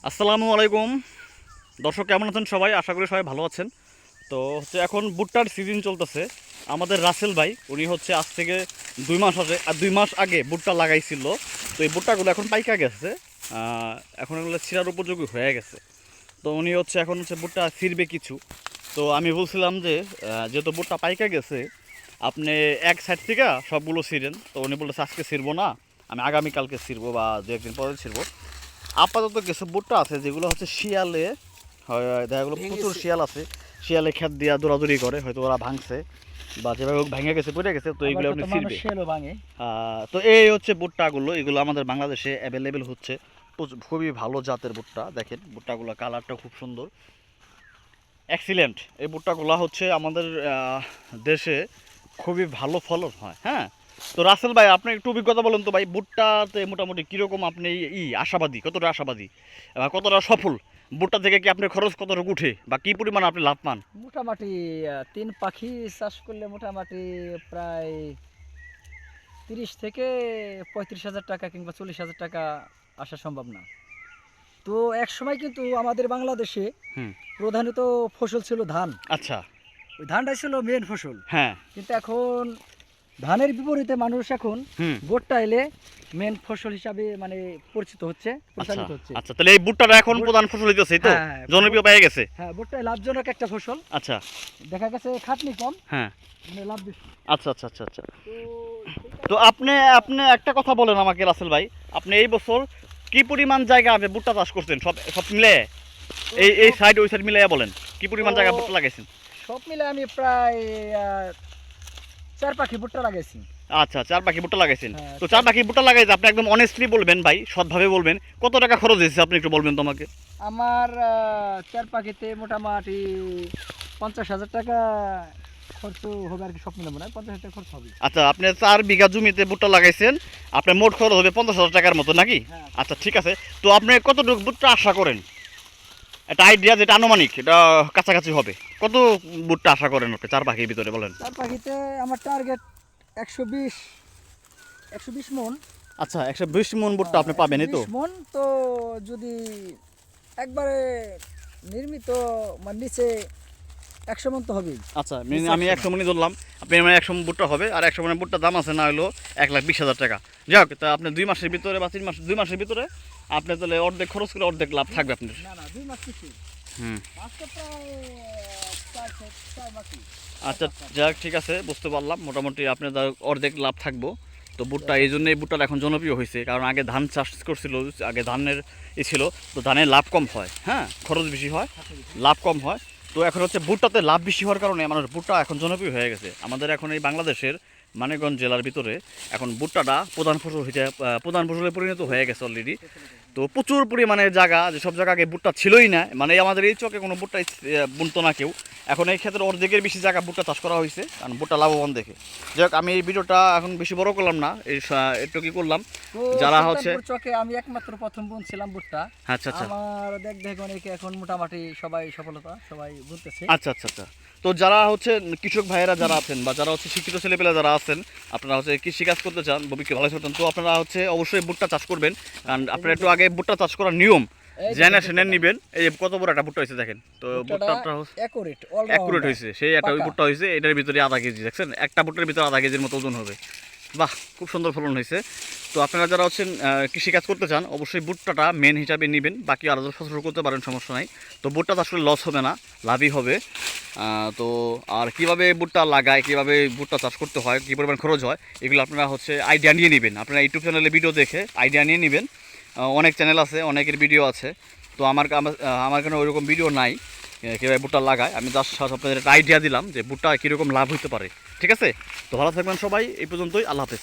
আসসালামু আলাইকুম দর্শক, কেমন আছেন সবাই? আশা করি সবাই ভালো আছেন। তো হচ্ছে এখন ভুট্টার সিজন চলতেছে। আমাদের রাসেল ভাই উনি হচ্ছে আজ থেকে 2 মাস আগে ভুট্টা লাগাইছিল। তো এই ভুট্টাগুলো এখন পাইকা গেছে, এখন এগুলো ছিঁড়ার উপযোগী হয়ে গেছে। তো উনি হচ্ছে এখন হচ্ছে ভুট্টা ছিঁড়বে কিছু। তো আমি বলছিলাম যে যেহেতু ভুট্টা পাইকা গেছে, আপনি এক সাইড থেকে সবগুলো ছিঁড়েন। তো উনি বলেছে আজকে ছিঁড়বো না, আমি আগামীকালকে ছিঁড়বো বা 2 একদিন পরে ছিঁড়বো। আপাতত কিছু ভুট্টা আছে যেগুলো হচ্ছে শিয়ালে দেখা গেলো প্রচুর শিয়াল আছে, শিয়ালে খেত দিয়া দৌড়াদৌড়ি করে, হয়তো ওরা ভাঙছে বা যেভাবে হোক ভেঙে গেছে পড়ে গেছে, তো এগুলো আপনি ছিঁড়বে। তো এই হচ্ছে ভুট্টাগুলো, এগুলো আমাদের বাংলাদেশে অ্যাভেলেবেল হচ্ছে। খুবই ভালো জাতের ভুট্টা, দেখেন ভুট্টাগুলো কালারটা খুব সুন্দর, এক্সিলেন্ট। এই ভুট্টাগুলো হচ্ছে আমাদের দেশে খুবই ভালো ফলন হয়। হ্যাঁ, তো রাসেল ভাই আপনি একটু অভিজ্ঞতা বলেন তো ভাই, ভুট্টাতে মোটামুটি কীরকম আপনি আশাবাদী, কতটা আশাবাদী, কতটা সফল? ভুট্টা থেকে কি আপনার খরচ কতটুকু উঠে বা কী পরিমাণ আপনি লাভ পান? মোটামুটি তিন পাখি চাষ করলে মোটামুটি প্রায় 30 থেকে 35 হাজার টাকা কিংবা 40 হাজার টাকা আসা সম্ভব না। তো এক সময় কিন্তু আমাদের বাংলাদেশে হুম। প্রধানত ফসল ছিল ধান। আচ্ছা। ওই ধানটাই ছিল মেন ফসল। হ্যাঁ। কিন্তু এখন ধানের বিপরীতে মানুষ এখন হুম। ভুট্টা এলে মেন ফসল হিসাবে মানে পরিচিত হচ্ছে, আচ্ছা প্রচারিত হচ্ছে। আচ্ছা, তাহলে এই ভুট্টাটা এখন প্রধান ফসল হইতেছে, তো হ্যাঁ, হ্যাঁ, জনপ্রিয় পেয়ে গেছে। হ্যাঁ, ভুট্টায় লাভজনক একটা ফসল। আচ্ছা। দেখা গেছে খাটনি কম, হ্যাঁ। মানে লাভ বেশি। আচ্ছা আচ্ছা আচ্ছা আচ্ছা। তো তো আপনি আপনি একটা কথা বলেন আমাকে রাসেল ভাই, আপনি এই বছর কি পরিমাণ জায়গা আপনি ভুট্টা চাষ করছেন, সব সব মিলে এই এই সাইড ওই সাইড মিলিয়ে বলেন কি পরিমাণ জায়গা ভুট্টা লাগাইছেন? সব মিলে আমি প্রায় 4 পাখি ভুট্টা লাগাইছি। আচ্ছা, 4 পাখি ভুট্টা লাগাইছেন। হ্যাঁ, তো 4 পাখি ভুট্টা লাগাইছে, আপনি একদম অনেস্টলি বলবেন ভাই, সৎভাবে বলবেন, কত টাকা খরচ হয়েছে আপনি একটু বলবেন তো আমাকে। আমার 4 পাখিতে মোটামুটি 50 হাজার টাকা খরচ হবে আর কি, সব মিলে মনে হয় 50 হাজার টাকা খরচ হবে। আচ্ছা, আপনি 4 বিঘা জমিতে ভুট্টা লাগাইছেন, আপনার মোট খরচ হবে 50,000 টাকার মতো নাকি? হ্যাঁ। আচ্ছা ঠিক আছে। তো আপনি কতটুকু ভুট্টা আশা করেন? একটা আইডিয়া, যেটা আনুমানিক, এটা কাছাকাছি হবে, কত ভুট্টা আশা করেন আপনি 4 পাখির ভিতরে বলেন? 4 পাখিতে আমার টার্গেট 120 120 মন। আচ্ছা, 120 মন ভুট্টা আপনি পাবেনই তো? 120 মন। তো যদি একবারে নির্মিত মানে নিচে 100 মন তো হবেই। আচ্ছা, আমি 100 মনই ধরলাম, আপনি মানে 100 মন ভুট্টা হবে, আর 100 মনের ভুট্টার দাম আছে না হলো 1,20,000 টাকা। যাই হোক, তা আপনি 2 মাসের ভিতরে বা 3 মাস, 2 মাসের ভিতরে আপনি তাহলে অর্ধেক খরচ করে অর্ধেক লাভ থাকবে আপনার। না না, 2 মাস কিছু। হুম। মাসটা প্রায় 4 মাসই। আচ্ছা, যাক ঠিক আছে, বুঝতে পারলাম। মোটামুটি আপনার অর্ধেক লাভ থাকবো। তো ভুট্টা এই জন্যই ভুট্টাটা এখন জনপ্রিয় হয়েছে, কারণ আগে ধান চাষ করছিল, আগে ধানের ছিল, তো ধানের লাভ কম হয়, হ্যাঁ খরচ বেশি হয়, লাভ কম হয়। তো এখন হচ্ছে ভুট্টাতে লাভ বেশি হওয়ার কারণে আমার ভুট্টা এখন জনপ্রিয় হয়ে গেছে। আমাদের এখন এই বাংলাদেশের মানিকগঞ্জ জেলার ভিতরে এখন ভুট্টাটা প্রধান ফসল হয়েছে, প্রধান ফসলে পরিণত হয়ে গেছে অলরেডি। তো প্রচুর পরিমাণে জায়গা, যেসব জায়গা আগে ভুট্টা ছিলই না, মানে আমাদের এই চকে কোনো ভুট্টা বুনতো না কেউ, এখন এই ক্ষেত্রে অর্ধেকের বেশি জায়গা ভুট্টা চাষ করা হয়েছে, কারণ ভুট্টা লাভবান দেখে। যাই হোক, আমি এই ভিডিওটা এখন বেশি বড় করলাম না, এই একটু কি করলাম, তো যারা হচ্ছে সুলতানপুর চকে আমি একমাত্র প্রথম বুনছিলাম ভুট্টা। আচ্ছা আচ্ছা আমার দেখ অনেকে এখন মোটামুটি সবাই সফলতা সবাই বুনতেছে। আচ্ছা আচ্ছা আচ্ছা। তো যারা হচ্ছে কৃষক ভাইয়েরা যারা আছেন বা যারা হচ্ছে শিক্ষিত ছেলেপেলে যারা আছেন, আপনারা হচ্ছে কৃষিকাজ করতে চান, ভবিষ্যৎ ভালো করতেন, তো আপনারা হচ্ছে অবশ্যই ভুট্টা চাষ করবেন। কারণ আপনারা একটু আগে ভুট্টা চাষ করার নিয়ম জেনে শুনে নেবেন। এই যে কত বড় একটা ভুট্টা হয়েছে দেখেন, তো ভুট্টাটা অ্যাকুরেট হয়েছে, সেই একটা ওই ভুট্টা হয়েছে, এটার ভিতরে আধা কেজি, দেখছেন একটা ভুট্টার ভিতরে আধা কেজির মতো ওজন হবে। বাহ, খুব সুন্দর ফলন হয়েছে। তো আপনারা যারা হচ্ছেন কৃষিকাজ করতে চান, অবশ্যই ভুট্টাটা মেন হিসাবে নেবেন, বাকি আলাদা ফসল করতে পারেন, সমস্যা নাই। তো ভুট্টা চাষ করলে লস হবে না, লাভই হবে। তো আর কীভাবে ভুট্টা লাগায়, কীভাবে ভুট্টা চাষ করতে হয়, কী পরিমাণ খরচ হয়, এগুলো আপনারা হচ্ছে আইডিয়া নিয়ে নেবেন। আপনারা ইউটিউব চ্যানেলে ভিডিও দেখে আইডিয়া নিয়ে নেবেন। অনেক চ্যানেল আছে, অনেকের ভিডিও আছে, তো আমার কোনো ওইরকম ভিডিও নাই কীভাবে ভুট্টা লাগায়। আমি জাস্ট আপনাদের একটা আইডিয়া দিলাম যে ভুট্টা কীরকম লাভ হতে পারে। ঠিক আছে, তো ভালো থাকবেন সবাই, এই পর্যন্তই, আল্লাহ হাফেজ।